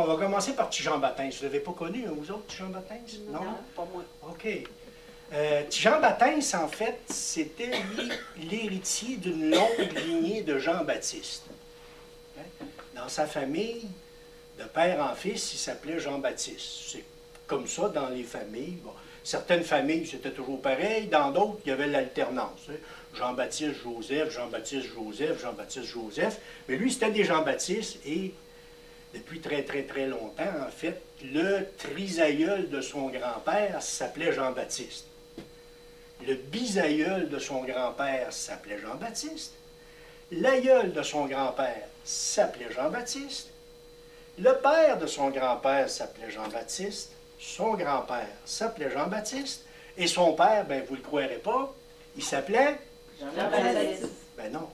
Alors, on va commencer par Petit Jean-Baptiste. Vous l'avez pas connu, hein, vous autres, Petit Jean-Baptiste? Non, pas moi. OK. Petit Jean-Baptiste, en fait, c'était l'héritier d'une longue lignée de Jean-Baptiste. Hein? Dans sa famille, de père en fils, il s'appelait Jean-Baptiste. C'est comme ça dans les familles. Bon, certaines familles, c'était toujours pareil. Dans d'autres, il y avait l'alternance. Hein? Jean-Baptiste Joseph, Jean-Baptiste Joseph, Jean-Baptiste Joseph. Mais lui, c'était des Jean-Baptiste et depuis très, très, très longtemps, en fait, le trisaïeul de son grand-père s'appelait Jean-Baptiste. Le bisaïeul de son grand-père s'appelait Jean-Baptiste. L'aïeul de son grand-père s'appelait Jean-Baptiste. Le père de son grand-père s'appelait Jean-Baptiste. Son grand-père s'appelait Jean-Baptiste. Et son père, ben vous ne le croirez pas, il s'appelait... Jean-Baptiste. Ben non.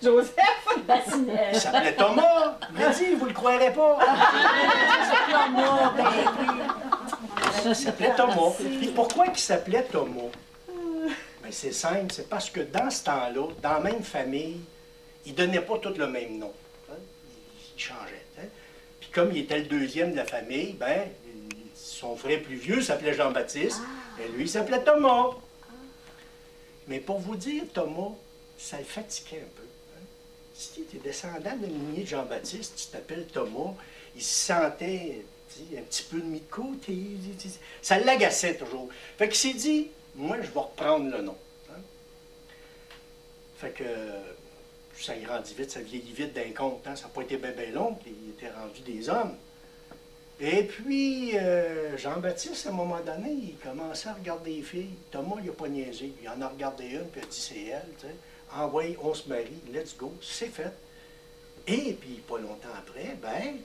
Joseph. Il s'appelait Thomas. Il a dit, vous ne le croirez pas. Thomas, ben Il s'appelait Thomas. Puis pourquoi il s'appelait Thomas? Ben c'est simple, c'est parce que dans ce temps-là, dans la même famille, ils ne donnaient pas tous le même nom. Hein? Ils changeaient. Hein? Puis comme il était le deuxième de la famille, ben, son frère plus vieux s'appelait Jean-Baptiste, et lui, il s'appelait Thomas. Mais pour vous dire, Thomas, ça le fatiguait un peu. Hein? Si tu es descendant d'une lignée de Jean-Baptiste, tu t'appelles Thomas, il se sentait un petit peu mis de côté. Ça l'agaçait toujours. Fait qu'il s'est dit, moi, je vais reprendre le nom. Hein? Fait que ça grandit vite, ça vieillit vite d'un compte. Hein? Ça n'a pas été bien long, puis il était rendu des hommes. Et puis, Jean-Baptiste, à un moment donné, il commençait à regarder les filles. Thomas, il n'a pas niaisé. Il en a regardé une, puis il a dit, c'est elle. Tu sais. Envoyez, on se marie, let's go, c'est fait. Et puis, pas longtemps après, ben,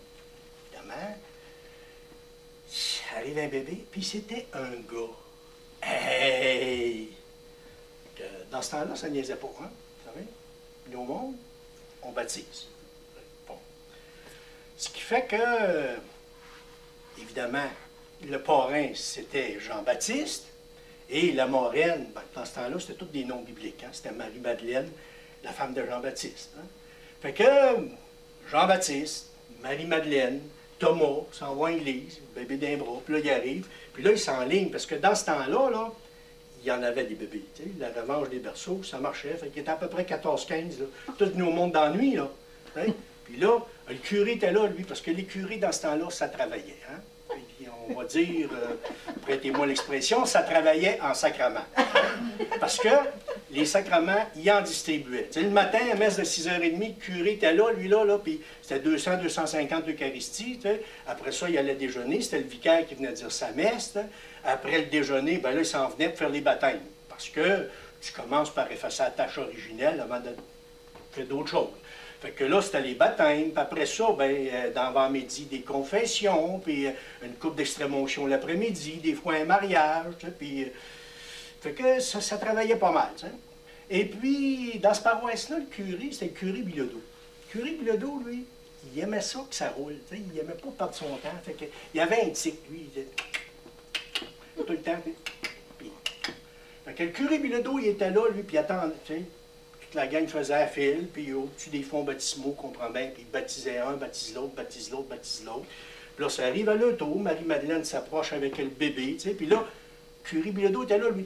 évidemment, arrive un bébé, puis c'était un gars. Hey! Dans ce temps-là, ça ne niaisait pas, hein? Vous savez? Nous, au monde, on baptise. Bon. Ce qui fait que, évidemment, le parrain, c'était Jean-Baptiste, et la marraine, ben, dans ce temps-là, c'était tous des noms bibliques. Hein? C'était Marie-Madeleine, la femme de Jean-Baptiste. Hein? Fait que Jean-Baptiste, Marie-Madeleine, Thomas s'en va à l'église, le bébé d'un bras, puis là, il arrive, puis là, il s'enligne, parce que dans ce temps-là, là, il y en avait des bébés, tu sais, la revanche des berceaux, ça marchait, fait qu'il était à peu près 14-15, là, tout venu au monde d'ennui, là, tu sais. Puis là, le curé était là, lui, parce que les curés, dans ce temps-là, ça travaillait, hein. Puis on va dire, prêtez-moi l'expression, ça travaillait en sacrement. Parce que les sacrements, il en distribuait. Tu sais, le matin, à messe de 6h30, le curé était là, lui là, puis c'était 200-250 Eucharisties. Tu sais. Après ça, il allait déjeuner, c'était le vicaire qui venait dire sa messe. Tu sais. Après le déjeuner, ben là, il s'en venait pour faire les baptêmes. Parce que tu commences par effacer la tâche originelle avant de faire d'autres choses. Fait que là, c'était les baptêmes, puis après ça, ben, dans l'avant-midi, des confessions, puis une coupe d'extrême-onction l'après-midi, des fois un mariage, tu sais, puis... fait que ça travaillait pas mal, tu sais. Et puis, dans ce paroisse-là, le curé, c'était le curé Bilodeau. Le curé Bilodeau, lui, il aimait ça que ça roule, tu sais, il aimait pas perdre son temps, fait que, il avait un tic, lui, il était... tout le temps, puis... Fait que le curé Bilodeau, il était là, lui, puis il attendait, tu sais. La gang faisait la file, puis au-dessus des fonds baptismaux, on comprend bien, puis ils baptisaient un, baptisent l'autre, baptisent l'autre, baptisent l'autre. Puis là, ça arrive à leur tour, Marie-Madeleine s'approche avec le bébé, tu sais, puis là, le curé Bilodeau était là, lui.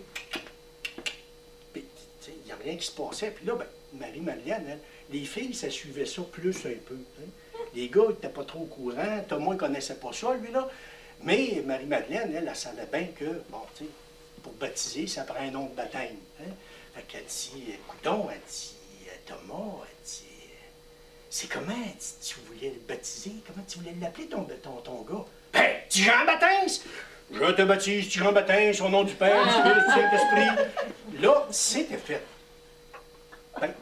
Puis, tu sais, il n'y a rien qui se passait. Puis là, ben, Marie-Madeleine, elle, les filles, ça suivait ça plus un peu. Hein. Les gars n'étaient pas trop au courant, Thomas ne connaissait pas ça, lui, là. Mais Marie-Madeleine, elle savait bien que, bon, tu sais, pour baptiser, ça prend un nom de baptême. Hein. Fait qu'elle dit, coudonc, elle dit, Thomas, elle dit, c'est comment, elle dit, tu voulais le baptiser, comment tu voulais l'appeler ton gars? Ben, petit Jean-Baptiste! Je te baptise, petit Jean-Baptiste, au nom du Père, du Fils, du Saint-Esprit. Là, c'était fait. Ben,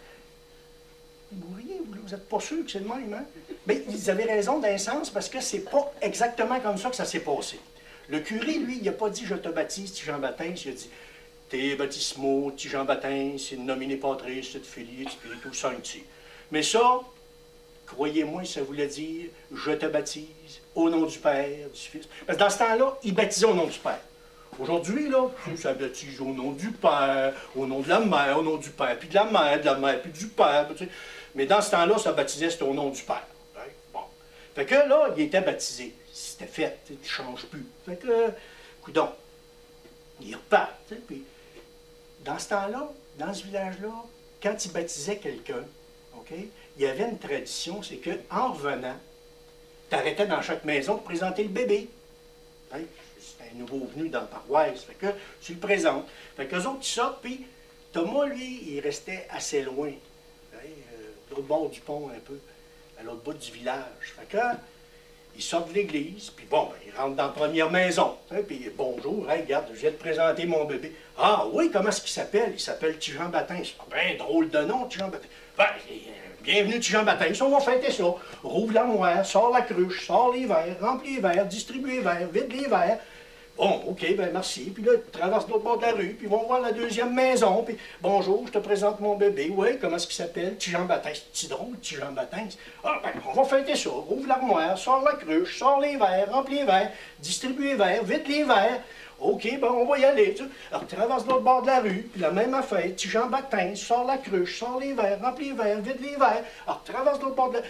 vous riez, vous n'êtes pas sûr que c'est le même, hein? Ben, ils avaient raison d'un sens, parce que c'est pas exactement comme ça que ça s'est passé. Le curé, lui, il n'a pas dit, je te baptise, petit Jean-Baptiste, il a dit, Te baptismo, petit Jean-Baptiste, in nomine Patris, et Filii, et Spiritus Sancti. Mais ça, croyez-moi, ça voulait dire « Je te baptise au nom du Père, du Fils ». Parce que dans ce temps-là, ils baptisaient au nom du Père. Aujourd'hui, là, ça baptise au nom du Père, au nom de la Mère, au nom du Père, puis de la Mère, puis du Père. Tu sais. Mais dans ce temps-là, ça baptisait, c'était au nom du Père. Bon. Fait que là, il était baptisé. C'était fait, tu ne changes plus. Fait que, coudonc, il repart. Puis, dans ce temps-là, dans ce village-là, quand il baptisait quelqu'un, OK, il y avait une tradition, c'est qu'en revenant, tu arrêtais dans chaque maison pour présenter le bébé. Hein? C'est un nouveau venu dans la paroisse. Fait que tu le présentes. Fait qu'eux autres, ils sortent, puis Thomas, lui, il restait assez loin. Hein? De l'autre bord du pont, un peu, à l'autre bout du village. Fait que, il sort de l'église, puis bon, ben, il rentre dans la première maison. Hein? Puis bonjour, hey, regarde, je viens de présenter mon bébé. Ah oui, comment est-ce qu'il s'appelle? Il s'appelle Jean Baptiste. Ah ben, drôle de nom, Jean Baptiste. Ben, bienvenue, Jean Baptiste, on va fêter ça. Rouvre l'armoire, sors la cruche, sors les verres, remplis les verres, distribue les verres, vide les verres. Bon, OK, ben merci. Puis là, tu traverses l'autre bord de la rue, puis ils vont voir la deuxième maison. Puis bonjour, je te présente mon bébé. Oui, comment est-ce qu'il s'appelle? Jean Baptiste. C'est drôle, Jean Baptiste. Ah, ben, on va fêter ça. Rouvre l'armoire, sors la cruche, sors les verres, remplis les verres, distribue les verres, vide les verres. OK, ben on va y aller. Tu sais. Alors, tu traverses l'autre bord de la rue, puis la même affaire. Jean Baptiste, sors la cruche, sors les verres, remplis les verres, vide les verres. Alors, tu traverses l'autre bord de la...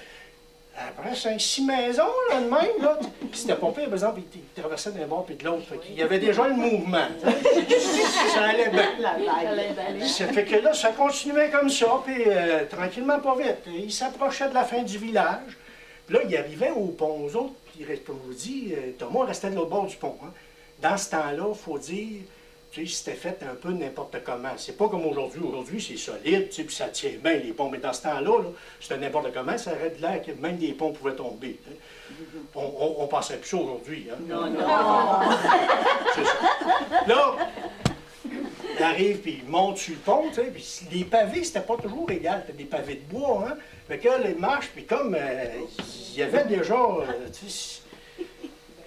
Après 5-6 maisons, là, de même, là. C'était pas pire, par exemple, il traversait d'un bord puis de l'autre. Il y avait déjà le mouvement. Ça allait bien. Ça fait que là, ça continuait comme ça, puis tranquillement, pas vite. Il s'approchait de la fin du village. Puis là, il arrivait au pont. Aux autres, puis, comme je vous dis, Thomas restait de l'autre bord du pont. Hein. Dans ce temps-là, il faut dire, tu sais, c'était fait un peu n'importe comment. C'est pas comme aujourd'hui. Aujourd'hui, c'est solide, tu sais, puis ça tient bien, les ponts. Mais dans ce temps-là, là, c'était n'importe comment. Ça aurait de l'air que même des ponts pouvaient tomber. Hein. On pensait plus ça aujourd'hui. Hein. Non, non. C'est ça. Là, il arrive, puis il monte sur le pont, tu sais, puis les pavés, c'était pas toujours égal. C'était des pavés de bois, hein. Fait que les marches, puis comme il y avait déjà, tu sais,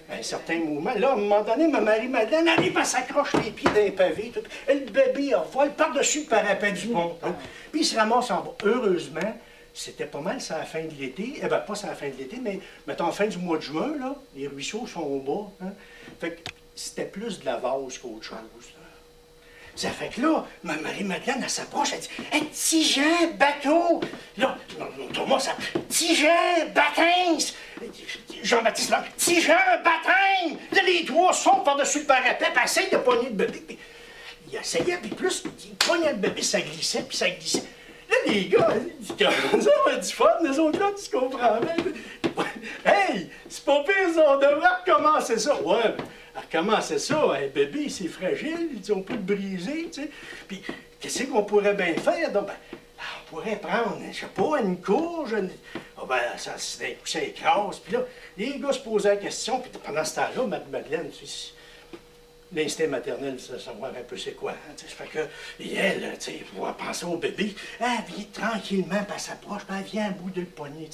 un certain mouvement. Là, à un moment donné, ma Marie-Madeleine arrive, elle s'accroche les pieds d'un pavé. Tout. Et le bébé revole par-dessus le parapet du pont. Hein. Puis il se ramasse en bas. Heureusement, c'était pas mal, c'est à la fin de l'été. Eh bien, pas c'est à la fin de l'été, mais mettons, fin du mois de juin, là, les ruisseaux sont au bas. Hein. Fait que c'était plus de la vase qu'autre chose. Là. Ça fait que là, ma Marie-Madeleine, elle s'approche, elle dit « Hey, petit Jean, bateau! » Là, Thomas, ça « Petit Jean, baptême! » Jean-Baptiste, là, « Petit Jean, baptême! » Là, les trois sautent par-dessus le parapet, puis essayent de pogner le bébé. Puis, il essayait, puis plus, il pognait le bébé, ça glissait, puis ça glissait. Là, les gars, ils commencent à avoir du fun, les autres là, tu comprends bien. Hey, c'est pas pire, on devrait recommencer ça. Ouais, mais recommencer ça, un bébé, c'est fragile, on peut le briser, tu sais. Puis, qu'est-ce qu'on pourrait bien faire? Donc, ben, on pourrait prendre, je sais pas, une courge, oh, ben, ça écrase. Puis là, les gars se posaient la question, puis pendant ce temps-là, Madeleine, tu sais, l'instinct maternel, c'est savoir un peu c'est quoi. Hein, ça fait que, et elle, tu sais, pour penser au bébé, elle vient tranquillement, puis elle s'approche, puis elle vient à bout de le poignet.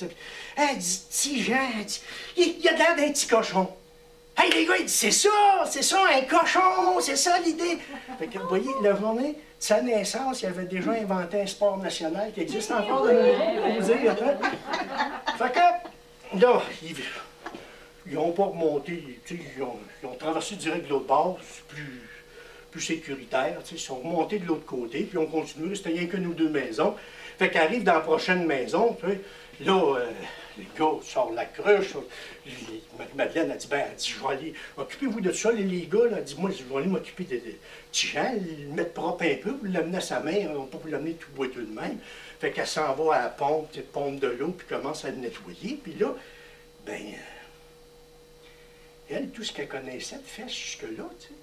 Elle dit, petit Jean, il a l'air d'un petit cochon. Hey, les gars, il dit, c'est ça, un cochon, c'est ça l'idée. Fait que, vous voyez, la journée de sa naissance, il avait déjà inventé un sport national qui existe encore, vous dire, hein. Fait que, là, ils n'ont pas remonté, ils ont traversé direct de l'autre bord, c'est plus sécuritaire, ils sont remontés de l'autre côté, puis on continue, c'était rien que nous deux maisons. Fait qu'arrive dans la prochaine maison, là, les gars sortent la cruche, Madeleine a dit, ben, elle dit, je vais aller, occupez-vous de ça, les gars, là, elle dit, moi, je vais aller m'occuper de petits gens, le mettre propre un peu, vous l'amener à sa mère, on ne peut pas vous l'amener tout boiteux de même. Fait qu'elle s'en va à la pompe, pompe de l'eau, puis commence à le nettoyer, puis là, ben, elle, tout ce qu'elle connaissait de fesses jusque-là, tu sais,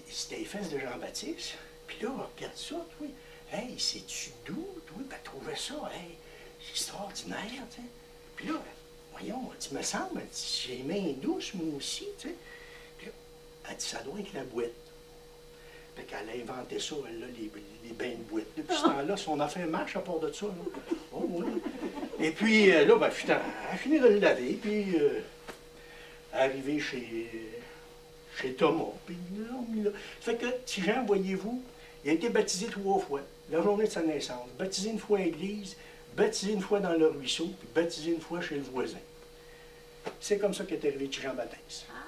c'était les fesses de Jean-Baptiste. Puis là, regarde ça, toi. Hey, c'est-tu doux, toi? Ben, elle trouvait ça, hey, extraordinaire, tu sais. Puis là, voyons, elle dit, me semble, elle dit, j'ai les mains douces, moi aussi, tu sais. Puis là, elle dit, ça doit être la boîte. Fait qu'elle a inventé ça, elle, là, les bains de boîte. Depuis ce temps-là, son affaire marche à part de ça, là. Oh, oui. Et puis, là, ben, putain, elle a fini de le laver, puis... arrivé chez Thomas. Puis là, ça fait que, petit Jean, voyez-vous, il a été baptisé 3 fois, la journée de sa naissance. Baptisé une fois à l'église, baptisé une fois dans le ruisseau, puis baptisé une fois chez le voisin. C'est comme ça qu'est arrivé petit Jean-Baptiste. Ah.